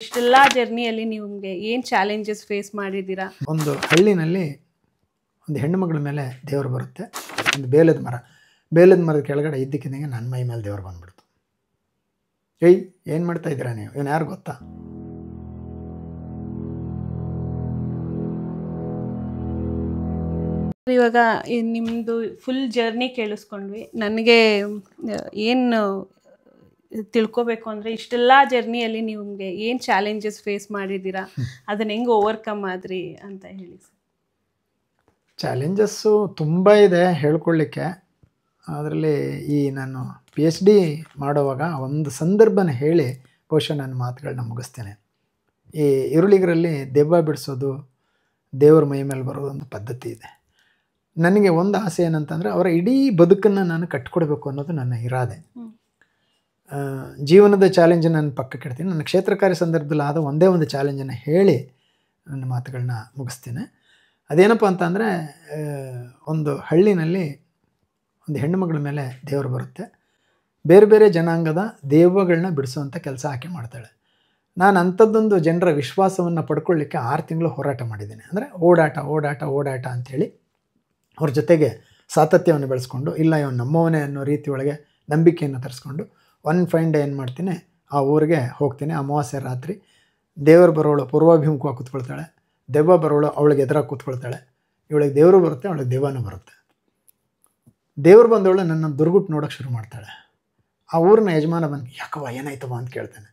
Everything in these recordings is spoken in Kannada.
ಇಷ್ಟೆಲ್ಲ ಜರ್ನಿಯಲ್ಲಿ ನಿಮಗೆ ಏನು ಚಾಲೆಂಜಸ್ ಫೇಸ್ ಮಾಡಿದ್ದೀರಾ? ಒಂದು ಹಳ್ಳಿನಲ್ಲಿ ಒಂದು ಹೆಣ್ಣು ಮಗಳ ಮೇಲೆ ದೇವರು ಬರುತ್ತೆ. ಒಂದು ಬೇಲದ ಮರದ ಕೆಳಗಡೆ ಇದ್ದಕ್ಕಿದ್ದಂಗೆ ನನ್ನ ಮೈ ಮೇಲೆ ದೇವರು ಬಂದ್ಬಿಡ್ತು. ಏಯ್ ಏನು ಮಾಡ್ತಾ ಇದ್ದೀರಾ ನೀವು? ಇವನು ಯಾರು ಗೊತ್ತಾ? ಇವಾಗ ನಿಮ್ಮದು ಫುಲ್ ಜರ್ನಿ ಕೇಳಿಸ್ಕೊಂಡ್ವಿ. ನನಗೆ ಏನು ತಿಳ್ಕೊಬೇಕು ಅಂದರೆ, ಇಷ್ಟೆಲ್ಲ ಜರ್ನಿಯಲ್ಲಿ ನಿಮಗೆ ಏನು ಚಾಲೆಂಜಸ್ ಫೇಸ್ ಮಾಡಿದ್ದೀರಾ, ಅದನ್ನು ಹೆಂಗೆ ಓವರ್ಕಮ್ ಆದ್ರಿ ಅಂತ ಹೇಳಿ ಸರ್. ಚಾಲೆಂಜಸ್ಸು ತುಂಬ ಇದೆ ಹೇಳ್ಕೊಳ್ಳಿಕ್ಕೆ. ಅದರಲ್ಲಿ ನಾನು PhD ಮಾಡುವಾಗ ಒಂದು ಸಂದರ್ಭನ ಹೇಳಿ ಬಹುಶಃ ನನ್ನ ಮಾತುಗಳನ್ನ ಮುಗಿಸ್ತೇನೆ. ಈ ಈರುಳ್ಳಿಗರಲ್ಲಿ ದೆವ್ವ ಬಿಡಿಸೋದು, ದೇವ್ರ ಮೈ ಮೇಲೆ ಬರೋದು ಒಂದು ಪದ್ಧತಿ ಇದೆ. ನನಗೆ ಒಂದು ಆಸೆ ಏನಂತಂದರೆ, ಅವರ ಇಡೀ ಬದುಕನ್ನು ನಾನು ಕಟ್ಕೊಡ್ಬೇಕು ಅನ್ನೋದು ನನ್ನ ಇರಾದೆ. ಜೀವನದ ಚಾಲೆಂಜನ್ನು ನಾನು ಪಕ್ಕಕ್ಕೆ ಇಡ್ತೀನಿ. ನನ್ನ ಕ್ಷೇತ್ರ ಕಾರ್ಯ ಸಂದರ್ಭದಲ್ಲಿ ಆದ ಒಂದೇ ಒಂದು ಚಾಲೆಂಜನ್ನು ಹೇಳಿ ನನ್ನ ಮಾತುಗಳನ್ನ ಮುಗಿಸ್ತೇನೆ. ಅದೇನಪ್ಪ ಅಂತಂದರೆ, ಒಂದು ಹಳ್ಳಿನಲ್ಲಿ ಒಂದು ಹೆಣ್ಣು ಮಗಳ ಮೇಲೆ ದೇವರು ಬರುತ್ತೆ. ಬೇರೆ ಬೇರೆ ಜನಾಂಗದ ದೆವ್ವಗಳನ್ನ ಬಿಡಿಸೋವಂಥ ಕೆಲಸ ಆಕೆ ಮಾಡ್ತಾಳೆ. ನಾನು ಅಂಥದ್ದೊಂದು ಜನರ ವಿಶ್ವಾಸವನ್ನು ಪಡ್ಕೊಳ್ಳಿಕ್ಕೆ 6 ತಿಂಗಳು ಹೋರಾಟ ಮಾಡಿದ್ದೇನೆ. ಅಂದರೆ ಓಡಾಟ ಅಂಥೇಳಿ ಅವ್ರ ಜೊತೆಗೆ ಸಾತತ್ಯವನ್ನು ಬೆಳೆಸ್ಕೊಂಡು, ಇಲ್ಲ ಇವನು ನಮ್ಮವನೇ ಅನ್ನೋ ರೀತಿ ಒಳಗೆ ನಂಬಿಕೆಯನ್ನು ತರಿಸ್ಕೊಂಡು ಒನ್ ಫೈನ್ ಡೇ ಏನು ಮಾಡ್ತೀನಿ, ಆ ಊರಿಗೆ ಹೋಗ್ತೀನಿ. ಅಮಾವಾಸ್ಯೆ ರಾತ್ರಿ ದೇವರು ಬರೋಳು ಪೂರ್ವಾಭಿಮುಖವಾಗಿ ಕೂತ್ಕೊಳ್ತಾಳೆ, ದೆವ್ವ ಬರೋಳು ಅವಳಿಗೆ ಎದುರಾಗಿ ಕೂತ್ಕೊಳ್ತಾಳೆ. ಇವಳಿಗೆ ದೇವರು ಬರುತ್ತೆ, ಅವಳಿಗೆ ದೆವ್ವನೂ ಬರುತ್ತೆ. ದೇವರು ಬಂದವಳು ನನ್ನ ದುರ್ಗುಟ್ಟು ನೋಡೋಕ್ಕೆ ಶುರು ಮಾಡ್ತಾಳೆ. ಆ ಊರಿನ ಯಜಮಾನ ಬಂದು, ಯಾಕವ್ವ ಏನಾಯ್ತವ ಅಂತ ಕೇಳ್ತಾನೆ.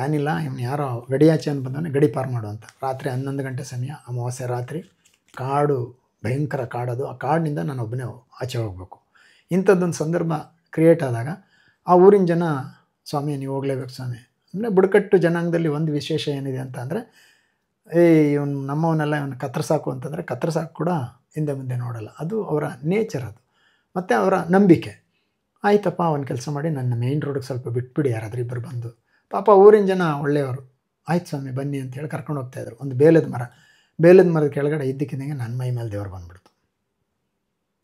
ಏನಿಲ್ಲ, ಇವನು ಯಾರೋ ಗಡಿಯಾಚೆ ಅಂತ ಬಂದವನೇ, ಗಡಿ ಪಾರು ಮಾಡು ಅಂತ. ರಾತ್ರಿ 11 ಗಂಟೆ ಸಮಯ, ಅಮಾವಾಸ್ಯೆ ರಾತ್ರಿ, ಕಾಡು ಭಯಂಕರ ಕಾಡೋದು. ಆ ಕಾಡಿನಿಂದ ನಾನು ಒಬ್ಬನೇ ಆಚೆ ಹೋಗಬೇಕು. ಇಂಥದ್ದೊಂದು ಸಂದರ್ಭ ಕ್ರಿಯೇಟ್ ಆದಾಗ ಆ ಊರಿನ ಜನ, ಸ್ವಾಮಿ ನೀವು ಹೋಗಲೇಬೇಕು ಸ್ವಾಮಿ. ಅಂದರೆ ಬುಡಕಟ್ಟು ಜನಾಂಗದಲ್ಲಿ ಒಂದು ವಿಶೇಷ ಏನಿದೆ ಅಂತ ಅಂದರೆ, ಇವನು ನಮ್ಮವನ್ನೆಲ್ಲ ಇವನು ಕತ್ತರಿಸಾಕು ಅಂತಂದರೆ ಕತ್ತರಿಸಾಕು ಕೂಡ ಹಿಂದೆ ಮುಂದೆ ನೋಡಲ್ಲ. ಅದು ಅವರ ನೇಚರ್, ಅದು ಮತ್ತು ಅವರ ನಂಬಿಕೆ. ಆಯ್ತಪ್ಪ, ಒಂದು ಕೆಲಸ ಮಾಡಿ ನನ್ನ ಮೇಯ್ನ್ ರೋಡಿಗೆ ಸ್ವಲ್ಪ ಬಿಟ್ಬಿಡಿ, ಯಾರಾದರೂ ಇಬ್ಬರು ಬಂದು. ಪಾಪ ಊರಿನ ಜನ ಒಳ್ಳೆಯವರು. ಆಯ್ತು ಸ್ವಾಮಿ ಬನ್ನಿ ಅಂತೇಳಿ ಕರ್ಕೊಂಡು ಹೋಗ್ತಾಯಿದ್ರು. ಒಂದು ಬೇಲದ ಮರದ ಕೆಳಗಡೆ ಇದ್ದಕ್ಕಿದ್ದಂಗೆ ನನ್ನ ಮೈ ಮೇಲೆ ದೇವರು ಬಂದ್ಬಿಡ್ತು.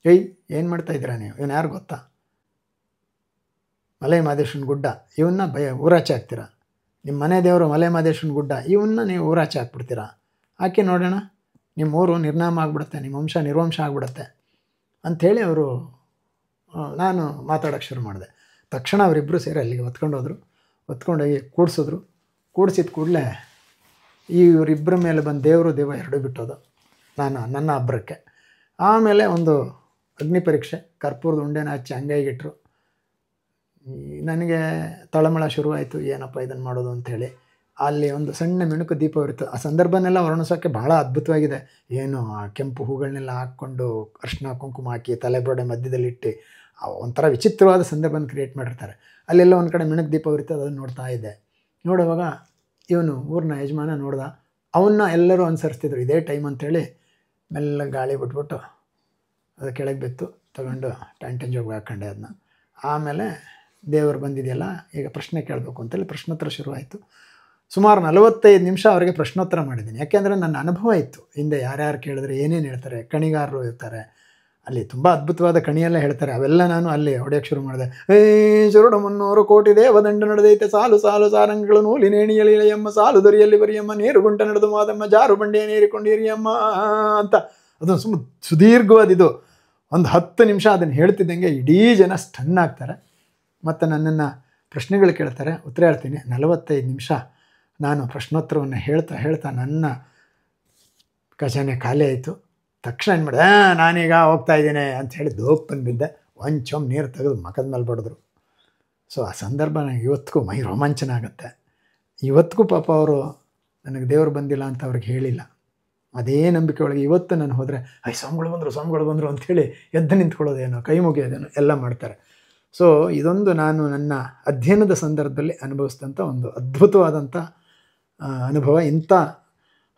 ಏಯ್ ಏನು ಮಾಡ್ತಾ ಇದ್ದೀರಾ ನೀವು? ಇವನು ಯಾರು ಗೊತ್ತಾ? ಮಲೆ ಮಹದೇಶ್ವರನ ಗುಡ್ಡ, ಇವನ್ನ ಊರಾಚೆ ಹಾಕ್ತೀರಾ. ನಿಮ್ಮ ಮನೆ ದೇವರು ಮಲೆ ಮಹದೇಶ್ವರನ ಗುಡ್ಡ, ಇವನ್ನ ನೀವು ಊರಾಚೆ ಹಾಕ್ಬಿಡ್ತೀರಾ. ಹಾಕಿ ನೋಡೋಣ, ನಿಮ್ಮ ಊರು ನಿರ್ನಾಮ ಆಗಿಬಿಡುತ್ತೆ, ನಿಮ್ಮ ವಂಶ ನಿರ್ವಂಶ ಆಗಿಬಿಡುತ್ತೆ ಅಂಥೇಳಿ ಅವರು, ನಾನು ಮಾತಾಡೋಕ್ಕೆ ಶುರು ಮಾಡಿದೆ. ತಕ್ಷಣ ಅವರಿಬ್ಬರು ಸೇರಿ ಅಲ್ಲಿಗೆ ಹೊತ್ಕೊಂಡೋಗಿ ಕೂಡಿಸಿದ ಕೂಡಲೇ ಇವರಿಬ್ಬರ ಮೇಲೆ ಬಂದು ದೆವ್ವ ಎರಡೂ ಬಿಟ್ಟೋದು ನನ್ನ ಅಬ್ಬರಕ್ಕೆ. ಆಮೇಲೆ ಒಂದು ಅಗ್ನಿ ಪರೀಕ್ಷೆ, ಕರ್ಪೂರದ ಉಂಡೆನ ಹಚ್ಚಿ ಅಂಗೈಗಿಟ್ರು. ನನಗೆ ತಳಮಳ ಶುರುವಾಯಿತು, ಏನಪ್ಪ ಇದನ್ನು ಮಾಡೋದು ಅಂಥೇಳಿ. ಅಲ್ಲಿ ಒಂದು ಸಣ್ಣ ಮಿಣುಕು ದೀಪ ಇರುತ್ತೆ. ಆ ಸಂದರ್ಭನೆಲ್ಲ ವರ್ಣಿಸೋಕ್ಕೆ ಭಾಳ ಅದ್ಭುತವಾಗಿದೆ. ಏನು ಆ ಕೆಂಪು ಹೂಗಳನ್ನೆಲ್ಲ ಹಾಕ್ಕೊಂಡು ಅರ್ಶಿನ ಕುಂಕುಮ ಹಾಕಿ ತಲೆಬುರುಡೆ ಮಧ್ಯದಲ್ಲಿಟ್ಟು ಒಂಥರ ವಿಚಿತ್ರವಾದ ಸಂದರ್ಭನ ಕ್ರಿಯೇಟ್ ಮಾಡಿರ್ತಾರೆ. ಅಲ್ಲೆಲ್ಲ ಒಂದು ಕಡೆ ಮಿಣುಕು ದೀಪ ಇರುತ್ತೆ, ಅದನ್ನು ನೋಡ್ತಾ ಇದ್ದೆ. ನೋಡುವಾಗ ಇವನು ಊರಿನ ಯಜಮಾನ ನೋಡ್ದ, ಅವನ್ನ ಎಲ್ಲರೂ ಅನುಸರಿಸ್ತಿದ್ರು. ಇದೇ ಟೈಮ್ ಅಂಥೇಳಿ ಮೆಲ್ಲ ಗಾಳಿ ಬಿಟ್ಬಿಟ್ಟು ಅದು ಕೆಳಗೆ ಬಿತ್ತು, ತಗೊಂಡು ಟ್ಯಾಂಟನ್ ಜೋಬ್ಗೆ ಹಾಕ್ಕೊಂಡೆ ಅದನ್ನ. ಆಮೇಲೆ ದೇವರು ಬಂದಿದೆಯಲ್ಲ, ಈಗ ಪ್ರಶ್ನೆ ಕೇಳಬೇಕು ಅಂತೇಳಿ ಪ್ರಶ್ನೋತ್ತರ ಶುರುವಾಯಿತು. ಸುಮಾರು 45 ನಿಮಿಷ ಅವರಿಗೆ ಪ್ರಶ್ನೋತ್ತರ ಮಾಡಿದ್ದೀನಿ. ಯಾಕೆಂದರೆ ನನ್ನ ಅನುಭವ ಇತ್ತು. ಹಿಂದೆ ಯಾರ್ಯಾರು ಕೇಳಿದ್ರೆ ಏನೇನು ಹೇಳ್ತಾರೆ, ಕಣಿಗಾರರು ಇರ್ತಾರೆ, ಅಲ್ಲಿ ತುಂಬ ಅದ್ಭುತವಾದ ಕಣಿಯೆಲ್ಲ ಹೇಳ್ತಾರೆ. ಅವೆಲ್ಲ ನಾನು ಅಲ್ಲಿ ಹೊಡೆಯೋಕ್ಕೆ ಶುರು ಮಾಡಿದೆ. ಶುರುಡ 300 ಕೋಟಿ ದೇವದಂಡ ನಡೆದೈತೆ, ಸಾಲು ಸಾರಂಗಗಳು ನೂಲಿನೇಣಿಯಲಿ ಎಮ್ಮ, ಸಾಲು ದೊರೆಯಲ್ಲಿ ಬರಿಯಮ್ಮ, ನೀರು ಗುಂಟ ನಡೆದು ಮಾದಮ್ಮ, ಜಾರು ಬಂಡೆಯ ನೇರಿಕೊಂಡಿರಿಯಮ್ಮ ಅಂತ. ಅದೊಂದು ಸುದೀರ್ಘವಾದಿದು. ಒಂದು 10 ನಿಮಿಷ ಅದನ್ನು ಹೇಳ್ತಿದ್ದಂಗೆ ಇಡೀ ಜನ ಸ್ಟನ್ ಆಗ್ತಾರೆ. ಮತ್ತು ನನ್ನನ್ನು ಪ್ರಶ್ನೆಗಳು ಕೇಳ್ತಾರೆ, ಉತ್ತರ ಹೇಳ್ತೀನಿ. 45 ನಿಮಿಷ ನಾನು ಪ್ರಶ್ನೋತ್ತರವನ್ನು ಹೇಳ್ತಾ ನನ್ನ ಖಜಾನೆ ಖಾಲಿ ಆಯಿತು. ತಕ್ಷಣ ಏನು ಮಾಡಿದೆ, ನಾನೀಗ ಹೋಗ್ತಾ ಇದ್ದೀನಿ ಅಂಥೇಳಿ ದೋಪ್ಪನ್ನು ಬಿದ್ದೆ. ಒಂದು ಚೊಂಬು ನೀರು ತೆಗೆದು ಮಖದ ಮೇಲೆ ಬಡಿದ್ರು. ಸೊ ಆ ಸಂದರ್ಭ ನನಗೆ ಇವತ್ತಿಗೂ ಮೈ ರೋಮಾಂಚನ ಆಗುತ್ತೆ. ಇವತ್ತಿಗೂ ಪಾಪ ಅವರು ನನಗೆ ದೇವರು ಬಂದಿಲ್ಲ ಅಂತ ಅವ್ರಿಗೆ ಹೇಳಿಲ್ಲ. ಅದೇ ನಂಬಿಕೆ ಒಳಗೆ ಇವತ್ತು ನಾನು ಹೋದರೆ, ಸ್ವಾಮಿಗಳು ಬಂದರು ಅಂಥೇಳಿ ಎದ್ದು ನಿಂತ್ಕೊಳ್ಳೋದೇನೋ, ಕೈ ಮುಗಿಯೋದೇನೋ ಎಲ್ಲ ಮಾಡ್ತಾರೆ. ಸೊ ಇದೊಂದು ನಾನು ನನ್ನ ಅಧ್ಯಯನದ ಸಂದರ್ಭದಲ್ಲಿ ಅನುಭವಿಸಿದಂಥ ಒಂದು ಅದ್ಭುತವಾದಂಥ ಅನುಭವ. ಇಂಥ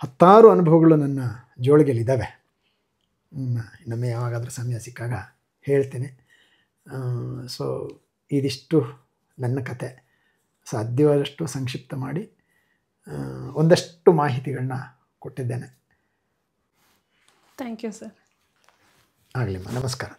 10 ಅನುಭವಗಳು ನನ್ನ ಜೋಳಿಗೆಯಲ್ಲಿದ್ದಾವೆ. ಇನ್ನೊಮ್ಮೆ ಯಾವಾಗಾದರೂ ಸಮಯ ಸಿಕ್ಕಾಗ ಹೇಳ್ತೀನಿ. ಸೊ ಇದಿಷ್ಟು ನನ್ನ ಕತೆ. ಸಾಧ್ಯವಾದಷ್ಟು ಸಂಕ್ಷಿಪ್ತ ಮಾಡಿ ಒಂದಷ್ಟು ಮಾಹಿತಿಗಳನ್ನ ಕೊಟ್ಟಿದ್ದೇನೆ. Thank you sir. ಆಗಲಿಮ್ಮ, ನಮಸ್ಕಾರ.